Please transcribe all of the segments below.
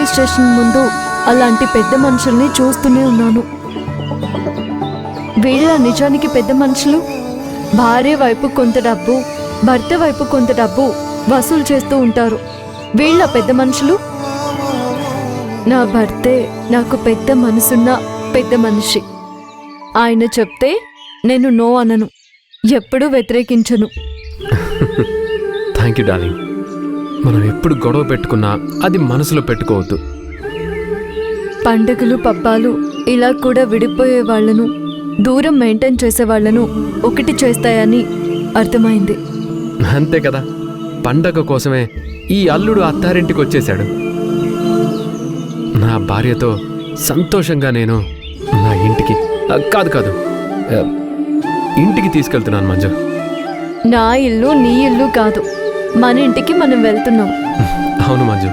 Police station ముందు అలాంటి పెద్ద మనుషుల్ని చూస్తూనే ఉన్నాను. వీళ్ళ నిజానికి పెద్ద మనుషులు భార్య వైపు కొంత డబ్బు, భర్త వైపు కొంత డబ్బు వసూలు చేస్తూ ఉంటారు. వీళ్ళ పెద్ద మనుషులు నా భర్తే నాకు పెద్ద మనసున్న పెద్ద మనిషి. ఆయన చెప్తే నేను నో అనను, ఎప్పుడూ వ్యతిరేకించను. Thank you darling. మనం ఎప్పుడు గొడవ పెట్టుకున్నా అది మనసులో పెట్టుకోవద్దు. పండుగలు పబ్బాలు ఇలా కూడా విడిపోయే వాళ్లను, దూరం మెయింటైన్ చేసే వాళ్లను ఒకటి చేస్తాయని అర్థమైంది. అంతే కదా, పండగ కోసమే ఈ అల్లుడు అత్తారింటికి వచ్చేశాడు. నా భార్యతో సంతోషంగా నేను నా ఇంటికి కాదు ఇంటికి తీసుకెళ్తున్నాను మంజు. నా ఇల్లు నీ ఇల్లు కాదు, మన ఇంటికి మనం వెళ్తున్నాం. అవును మంజు,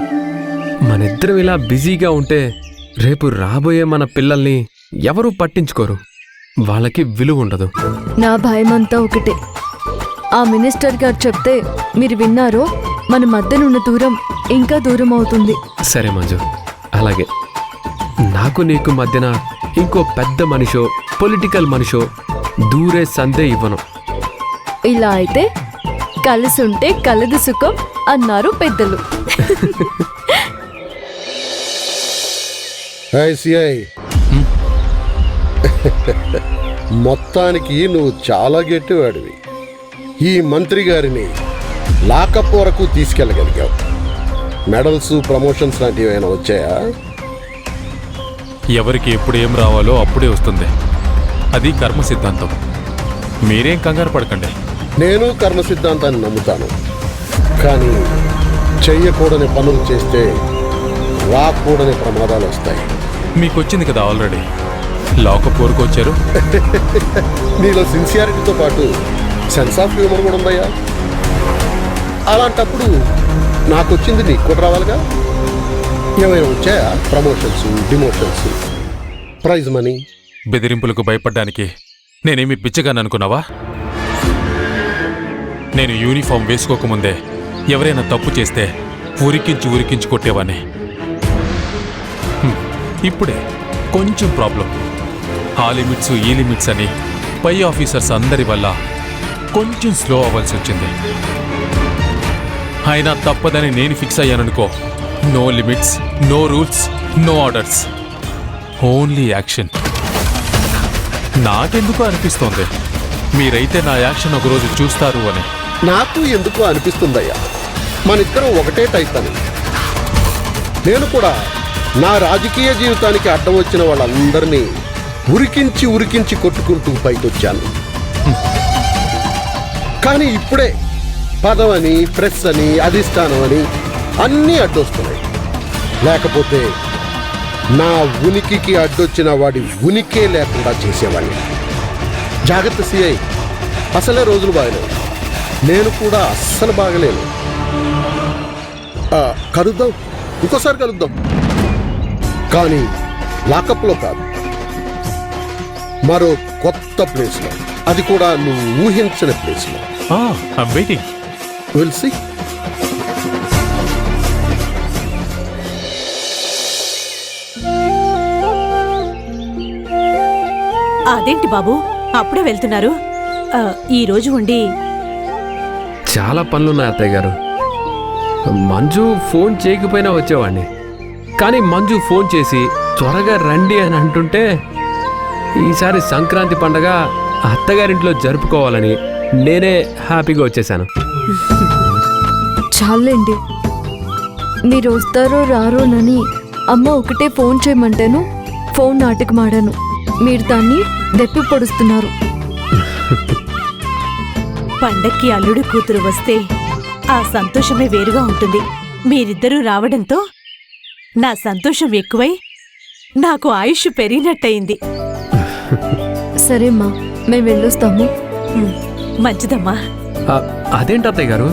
మనిద్దరం ఇలా బిజీగా ఉంటే రేపు రాబోయే మన పిల్లల్ని ఎవరూ పట్టించుకోరు, వాళ్ళకి విలువ ఉండదు. నా భయమంతా ఒకటే, ఆ మినిస్టర్ గారు చెప్తే మీరు విన్నారో మన మధ్యనున్న దూరం ఇంకా దూరం అవుతుంది. సరే మంజు, అలాగే. నాకు నీకు మధ్యన ఇంకో పెద్ద మనిషో పొలిటికల్ మనిషో దూరే సందే ఇవ్వను. ఇలా అయితే కలిసి ఉంటే కలదు సుఖం అన్నారు పెద్దలు. మొత్తానికి నువ్వు చాలా గట్టివాడివి. ఈ మంత్రి గారిని లాకప్ వరకు తీసుకెళ్ళగలిగావు. మెడల్స్, ప్రమోషన్స్ లాంటివి ఏమైనా వచ్చాయా? ఎవరికి ఎప్పుడు ఏం రావాలో అప్పుడే వస్తుంది, అది కర్మ సిద్ధాంతం. మీరేం కంగారు పడకండి. నేను కర్మ సిద్ధాంతాన్ని నమ్ముతాను, కానీ చెయ్యకూడని పనులు చేస్తే రాకూడని ప్రమాదాలు వస్తాయి. మీకు వచ్చింది కదా ఆల్రెడీ, లాకప్ వరకు వచ్చారు. నీలో సిన్సియారిటీతో పాటు సెన్స్ ఆఫ్ హ్యూమర్ కూడా ఉందయ్యా. అలాంటప్పుడు నాకు వచ్చింది నీకు కూడా రావాలిగా. ఏమైనా వచ్చాయా? Promotions, demotions, prize money? బెదిరింపులకు భయపడ్డానికి నేనేమి పిచ్చగాని అనుకున్నావా? నేను యూనిఫామ్ వేసుకోకముందే ఎవరైనా తప్పు చేస్తే ఉరికించి కొట్టేవాణ్ణి. ఇప్పుడే కొంచెం ప్రాబ్లం, ఆ లిమిట్స్ ఈ లిమిట్స్ అని పై ఆఫీసర్స్ అందరి వల్ల కొంచెం స్లో అవ్వాల్సి వచ్చింది. అయినా తప్పదని నేను ఫిక్స్ అయ్యాననుకో, no limits, no rules, no orders, only action. నాకెందుకు అనిపిస్తోంది మీరైతే నా యాక్షన్ ఒకరోజు చూస్తారు అని. నాకు ఎందుకో అనిపిస్తుందయ్యా, మనిద్దరం ఒకటే టైప్ అని. నేను కూడా నా రాజకీయ జీవితానికి అడ్డం వచ్చిన వాళ్ళందరినీ ఉరికించి కొట్టుకుంటూ పైకొచ్చాను. కానీ ఇప్పుడే పదవని, ప్రెస్ అని, అధిష్టానం అని అన్నీ అడ్డొస్తున్నాయి. లేకపోతే నా ఉనికికి అడ్డొచ్చిన వాడి ఉనికే లేకుండా చేసేవాడిని. జాగ్రత్త సిఐ, అసలే రోజులు బాగలేవు, నేను కూడా అస్సలు బాగలేను. కలుద్దాం, ఇంకోసారి కలుద్దాం, కానీ లాకప్లో కాదు, మరో కొత్త ప్లేస్లో, అది కూడా నువ్వు ఊహించిన ప్లేస్లో. Will see. అదేంటి బాబు అప్పుడే వెళ్తున్నారు? ఈ రోజు ఉండి. చాలా పనులున్నాయి అత్తయ్య గారు. మంజు ఫోన్ చేయకపోయినా వచ్చేవాడిని, కానీ మంజు ఫోన్ చేసి త్వరగా రండి అని అంటుంటే ఈసారి సంక్రాంతి పండగ అత్తగారింట్లో జరుపుకోవాలని నేనే హ్యాపీగా వచ్చేసాను. చాలండి, మీరు వస్తారో రారోనని అమ్మ ఒకటే ఫోన్ చేయమంటేను ఫోన్ నాటకమాడాను. మీరు దాన్ని దెప్పి పొడుస్తున్నారు. పండక్కి అల్లుడు కూతురు వస్తే ఆ సంతోషమే వేరుగా ఉంటుంది. మీరిద్దరూ రావడంతో నా సంతోషం ఎక్కువై నాకు ఆయుష్ పెరిగినట్టయింది. సరేమ్మా, మేము వెళ్ళొస్తాము. మంచిదమ్మా. అదేంటి అత్తయ్య గారు,